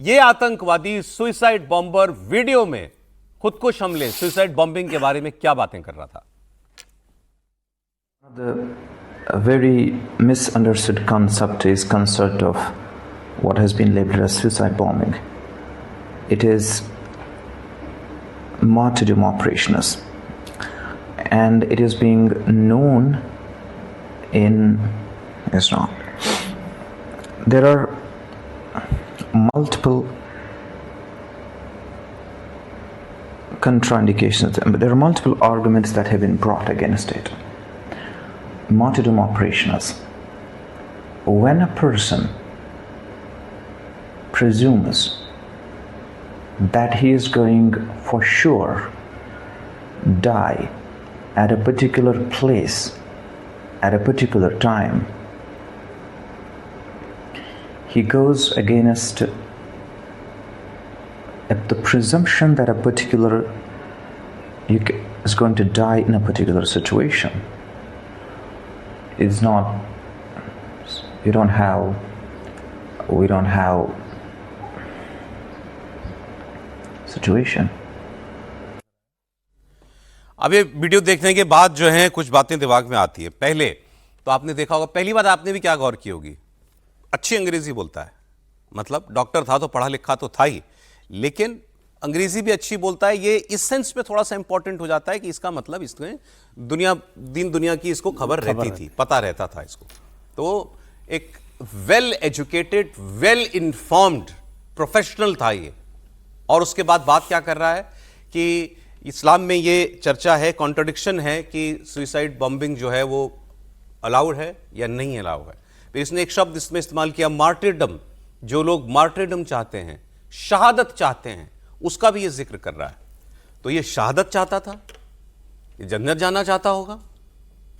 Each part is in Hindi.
ये आतंकवादी सुइसाइड बॉम्बर वीडियो में खुद को हमले सुइसाइड बॉम्बिंग के बारे में क्या बातें कर रहा था? A very misunderstood concept is concept of what has been labeled as suicide bombing. It is martyrdom operations, and it is being known in Islam. There are multiple contraindications, there are multiple arguments that have been brought against it. Martyrdom operations. When a person presumes that he is going for sure die at a particular place at a particular time, he goes against the presumption that a particular is going to die in a particular situation. It's not, we don't have situation. अब ये वीडियो देखने के बाद जो है कुछ बातें दिमाग में आती है। पहले तो आपने देखा होगा, पहली बात आपने भी क्या गौर की होगी, अच्छी अंग्रेजी बोलता है, मतलब डॉक्टर था तो पढ़ा लिखा तो था ही, लेकिन अंग्रेजी भी अच्छी बोलता है। ये इस सेंस में थोड़ा सा इंपॉर्टेंट हो जाता है कि इसका मतलब इसमें दुनिया की इसको खबर रहती थी, पता रहता था इसको। तो एक well educated, well informed professional था ये। और उसके बाद बात क्या कर रहा है कि इस्लाम में ये चर्चा है, कॉन्ट्रडिक्शन है कि सुइसाइड बॉम्बिंग जो है वो अलाउड है या नहीं अलाउड है। फिर इसने एक शब्द इसमें इस्तेमाल किया, मार्टिरडम। जो लोग मार्टिरडम चाहते हैं, शहादत चाहते हैं, उसका भी ये जिक्र कर रहा है। तो ये शहादत चाहता था, ये जन्नत जाना चाहता होगा,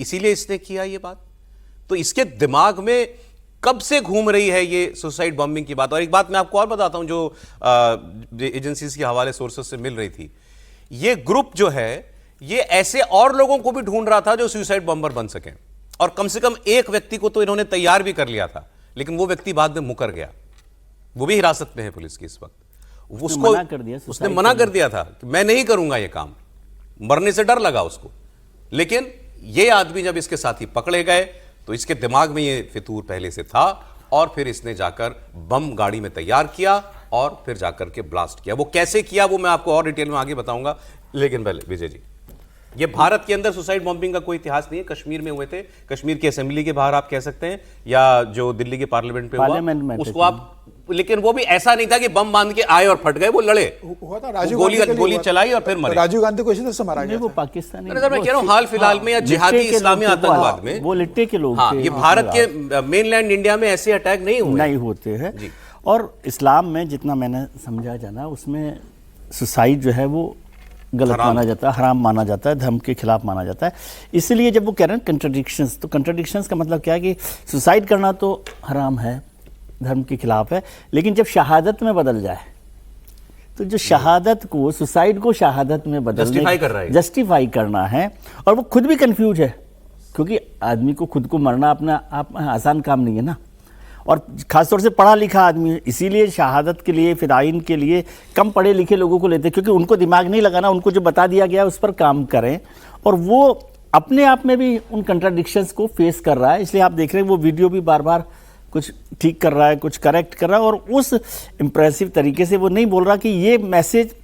इसीलिए इसने किया ये बात। तो इसके दिमाग में कब से घूम रही है ये सुसाइड बॉम्बिंग की बात। और एक बात मैं आपको और बताता हूं जो एजेंसीज के हवाले सोर्सेज से मिल रही थी, ये ग्रुप जो है ये ऐसे और लोगों को भी ढूंढ रहा था जो सुसाइड बॉम्बर बन सकें। और कम से कम एक व्यक्ति को तो इन्होंने तैयार भी कर लिया था, लेकिन वो व्यक्ति बाद में मुकर गया, वो भी हिरासत में है पुलिस की इस वक्त। उसको उसने मना कर दिया था कि मैं नहीं करूंगा ये काम, मरने से डर लगा उसको। लेकिन ये आदमी जब इसके साथी पकड़े गए तो इसके दिमाग में ये फितूर पहले से था, और फिर इसने जाकर बम गाड़ी में तैयार किया और फिर जाकर के ब्लास्ट किया। वो कैसे किया वो मैं आपको और डिटेल में आगे बताऊंगा। लेकिन पहले विजय जी, ये भारत के अंदर सुसाइड बॉम्बिंग का कोई इतिहास नहीं है। कश्मीर में हुए थे, कश्मीर की असेंबली के बाहर आप कह सकते हैं, या जो दिल्ली के पार्लियामेंट पे हुआ उसको आप, लेकिन वो भी ऐसा नहीं था कि बम बांध के आए और फट गए, वो लड़े, हुआ था। गोली चलाई और फिर मरे। राजीव गांधी को इसी तरह से मारा गया। वो पाकिस्तानी, मैं कह रहा हूं हाल फिलहाल में या जिहादी इस्लामी आतंकवाद में वो लिट्टे के लोग थे। ये भारत के मेनलैंड इंडिया में ऐसे अटैक नहीं होते हैं। और इस्लाम में जितना मैंने समझा जाना, उसमें सुसाइड जो है वो गलत माना जाता है, हराम माना जाता है, धर्म के खिलाफ माना जाता है। इसलिए जब वो कह रहे हैं कंट्राडिक्शंस, तो कंट्राडिक्शंस का मतलब क्या है कि सुसाइड करना तो हराम है, धर्म के खिलाफ है, लेकिन जब शहादत में बदल जाए तो जो शहादत को, सुसाइड को शहादत में बदलने जस्टिफाई करना है। और वो खुद भी कंफ्यूज है, क्योंकि आदमी को खुद को मरना अपना आप आसान काम नहीं है ना, और खासतौर से पढ़ा लिखा आदमी, इसीलिए शहादत के लिए, फिदाइन के लिए कम पढ़े लिखे लोगों को लेते, क्योंकि उनको दिमाग नहीं लगाना, उनको जो बता दिया गया उस पर काम करें। और वो अपने आप में भी उन कंट्राडिक्शंस को फेस कर रहा है। इसलिए आप देख रहे हैं वो वीडियो भी बार बार कुछ ठीक कर रहा है, कुछ करेक्ट कर रहा है, और उस इम्प्रेसिव तरीके से वो नहीं बोल रहा कि ये मैसेज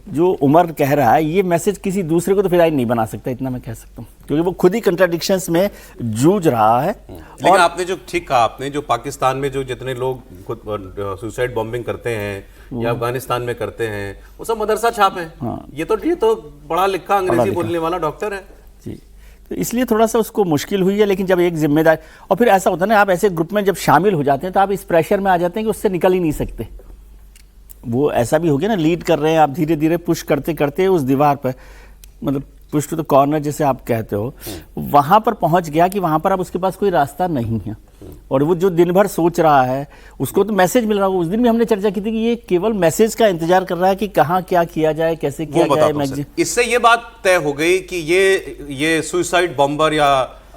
जो उमर कह रहा है, ये मैसेज किसी दूसरे को तो फिदाइन नहीं बना सकता, इतना मैं कह सकता हूँ, क्योंकि वो खुद ही कंट्राडिक्शंस में जूझ रहा है। लेकिन आपने जो ठीक कहा, आपने जो पाकिस्तान में जो जितने लोग सुसाइड बॉम्बिंग करते हैं या अफगानिस्तान में करते हैं, वो सब मदरसा छाप हैं। हाँ। ये तो बड़ा लिखा अंग्रेजी बोलने वाला डॉक्टर है जी। तो इसलिए थोड़ा सा उसको मुश्किल हुई है। लेकिन जब एक जिम्मेदार, और फिर ऐसा होता है ना, आप ऐसे ग्रुप में जब शामिल हो जाते हैं तो आप इस प्रेशर में आ जाते हैं कि उससे निकल ही नहीं सकते। वो ऐसा भी हो गया ना, लीड कर रहे हैं आप, धीरे धीरे पुश करते करते उस दीवार पर, मतलब पुश टू द कॉर्नर जैसे आप कहते हो, वहां पर पहुंच गया कि वहां पर अब उसके पास कोई रास्ता नहीं है। और वो जो दिन भर सोच रहा है, उसको तो मैसेज मिल रहा है। उस दिन भी हमने चर्चा की थी कि ये केवल मैसेज का इंतजार कर रहा है कि कहाँ क्या किया जाए, कैसे किया जाए। इससे ये बात तय हो गई कि ये सुसाइड बॉम्बर या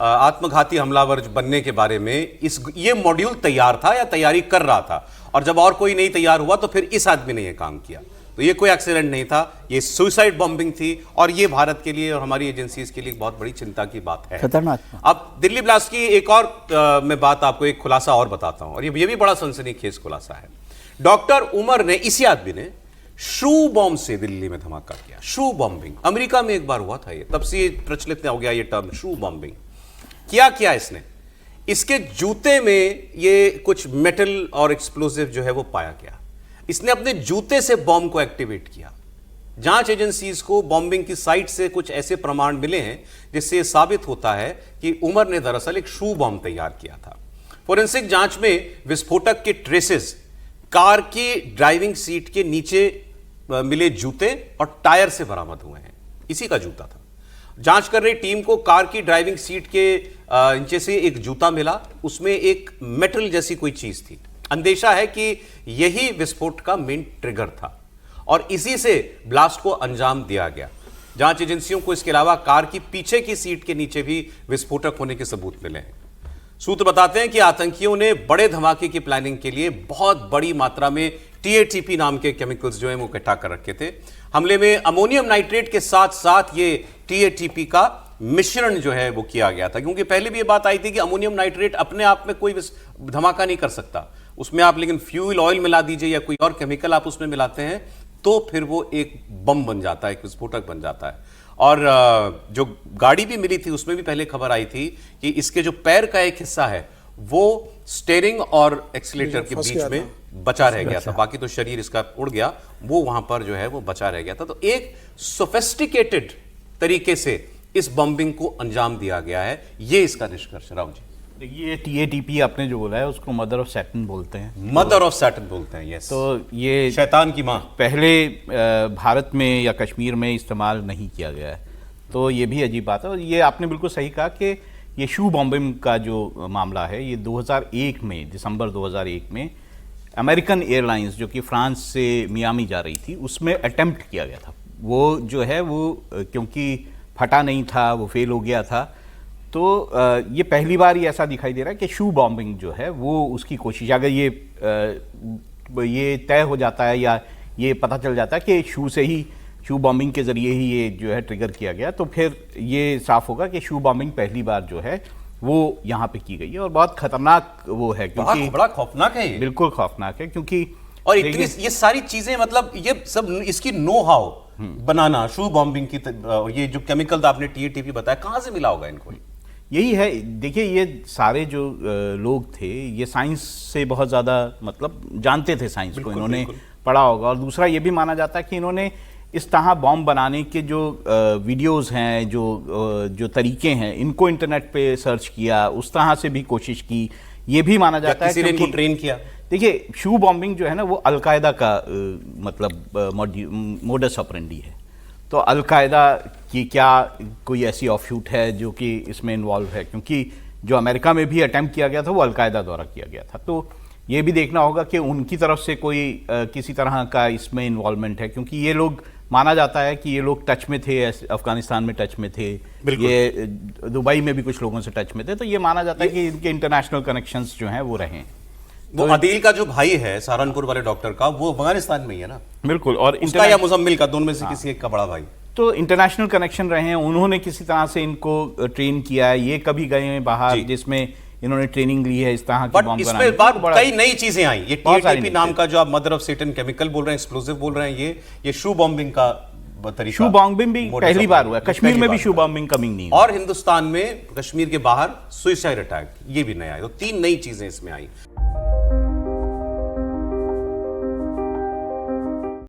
आत्मघाती हमलावर बनने के बारे में ये मॉड्यूल तैयार था या तैयारी कर रहा था। और जब और कोई नहीं तैयार हुआ तो फिर इस आदमी ने यह काम किया। तो ये कोई एक्सीडेंट नहीं था, ये सुसाइड बॉम्बिंग थी, और ये भारत के लिए और हमारी एजेंसीज के लिए एक बहुत बड़ी चिंता की बात है। खतरनाक। अब दिल्ली ब्लास्ट की एक और मैं बात आपको, एक खुलासा और बताता हूं, और ये भी बड़ा सनसनीखेज खुलासा है। डॉक्टर उमर ने, इसी आदमी ने शू बॉम्ब से दिल्ली में धमाका किया। शू बॉम्बिंग अमेरिका में एक बार हुआ था, ये तब से ये प्रचलित हो गया ये टर्म शू बॉम्बिंग। क्या इसने, इसके जूते में ये कुछ मेटल और एक्सप्लोसिव जो है वो पाया गया। इसने अपने जूते से बॉम्ब को एक्टिवेट किया। जांच एजेंसीज को बॉम्बिंग की साइट से कुछ ऐसे प्रमाण मिले हैं जिससे यह साबित होता है कि उमर ने दरअसल एक शू बॉम्ब तैयार किया था। फोरेंसिक जांच में विस्फोटक के ट्रेसेस कार की ड्राइविंग सीट के नीचे मिले जूते और टायर से बरामद हुए हैं। इसी का जूता था। जांच कर रही टीम को कार की ड्राइविंग सीट के नीचे से एक जूता मिला, उसमें एक मेटल जैसी कोई चीज थी। अंदेशा है कि यही विस्फोट का मेन ट्रिगर था और इसी से ब्लास्ट को अंजाम दिया गया। जांच एजेंसियों को इसके अलावा कार की पीछे की सीट के नीचे भी विस्फोटक होने के सबूत मिले हैं। सूत्र बताते हैं कि आतंकियों ने बड़े धमाके की प्लानिंग के लिए बहुत बड़ी मात्रा में TATP नाम के केमिकल्स जो है वो इकट्ठा कर रखे थे। हमले में अमोनियम नाइट्रेट के साथ साथ ये TATP का मिश्रण जो है वो किया गया था, क्योंकि पहले भी ये बात आई थी कि अमोनियम नाइट्रेट अपने आप में कोई धमाका नहीं कर सकता, उसमें आप लेकिन फ्यूल ऑयल मिला दीजिए या कोई और केमिकल आप उसमें मिलाते हैं तो फिर वो एक बम बन जाता है, एक विस्फोटक बन जाता है। और जो गाड़ी भी मिली थी उसमें भी पहले खबर आई थी कि इसके जो पैर का एक हिस्सा है वो स्टीयरिंग और एक्सीलेटर के बीच में बचा रह गया था, बाकी तो शरीर इसका उड़ गया, वो वहां पर जो है वो बचा रह गया था। तो एक सोफिस्टिकेटेड तरीके से इस बम्बिंग को अंजाम दिया गया है, ये इसका निष्कर्ष। राव जी, देखिए TATP आपने जो बोला है उसको मदर ऑफ सैटन बोलते हैं। मदर ऑफ सैटन बोलते हैं, यस। तो ये शैतान की मां पहले भारत में या कश्मीर में इस्तेमाल नहीं किया गया है, तो ये भी अजीब बात है। और ये आपने बिल्कुल सही कहा कि ये शू बॉम्बिंग का जो मामला है ये 2001 में, दिसंबर 2001 में अमेरिकन एयरलाइंस जो कि फ्रांस से मियामी जा रही थी उसमें अटेम्प्ट किया गया था। वो जो है वो क्योंकि फटा नहीं था, वो फेल हो गया था, तो ये पहली बार ही ऐसा दिखाई दे रहा है कि शू बॉम्बिंग जो है वो उसकी कोशिश, अगर ये तय हो जाता है या ये पता चल जाता है कि शू बॉम्बिंग के जरिए ही ये जो है ट्रिगर किया गया, तो फिर ये साफ होगा कि शू बॉम्बिंग पहली बार जो है वो यहाँ पे की गई है और बहुत खतरनाक वो है, क्योंकि बड़ा खौफनाक है ये। बिल्कुल खौफनाक है, क्योंकि और इतनी ये सारी चीजें, मतलब ये सब इसकी know how banana, shoe bombing की ये जो केमिकल आपने TATP बताया, कहां से मिला होगा इनको? यही है। देखिए ये सारे जो लोग थे ये साइंस से बहुत ज़्यादा मतलब जानते थे, साइंस को इन्होंने पढ़ा होगा। और दूसरा ये भी माना जाता है कि इन्होंने इस तरह बॉम्ब बनाने के जो वीडियोस हैं, जो तरीके हैं, इनको इंटरनेट पे सर्च किया, उस तरह से भी कोशिश की। ये भी माना जाता है कि इनको ट्रेन किया। देखिए शू बॉम्बिंग जो है ना वो अलकायदा का मतलब मोडस ऑपरेंडी है। तो अलकायदा की क्या कोई ऐसी ऑफशूट है जो कि इसमें इन्वॉल्व है, क्योंकि जो अमेरिका में भी अटेम्प्ट किया गया था वो अलकायदा द्वारा किया गया था। तो ये भी देखना होगा कि उनकी तरफ से कोई किसी तरह का इसमें इन्वॉल्वमेंट है, क्योंकि ये लोग माना जाता है कि ये लोग टच में थे, अफगानिस्तान में टच में थे, ये दुबई में भी कुछ लोगों से टच में थे, तो ये माना जाता है कि इनके इंटरनेशनल कनेक्शंस जो हैं वो रहे हैं। वो अदील का जो भाई है सहारनपुर वाले डॉक्टर का, वो अफगानिस्तान में ही है ना? बिल्कुल। और उसका या मुजम्मिल का, दोनों में से किसी एक का बड़ा भाई। तो इंटरनेशनल कनेक्शन रहे हैं, उन्होंने किसी तरह से इनको ट्रेन किया है। ये कभी गए हैं बाहर जिसमें इन्होंने ट्रेनिंग ली है इस तरह की बॉम्ब बनाने की। बात कई नई चीजें आई। ये TATP नाम का जो आप मदर ऑफ सैटन केमिकल बोल रहे हैं, एक्सप्लोसिव बोल रहे हैं, ये शू बॉम्बिंग का तरीका, शू बॉम्बिंग भी पहली बार हुआ है। कश्मीर में भी शू बॉम्बिंग कमिंग नहीं, और हिंदुस्तान में कश्मीर के बाहर सुसाइड अटैक, ये भी नया है। तो 3 नई चीजें इसमें आई।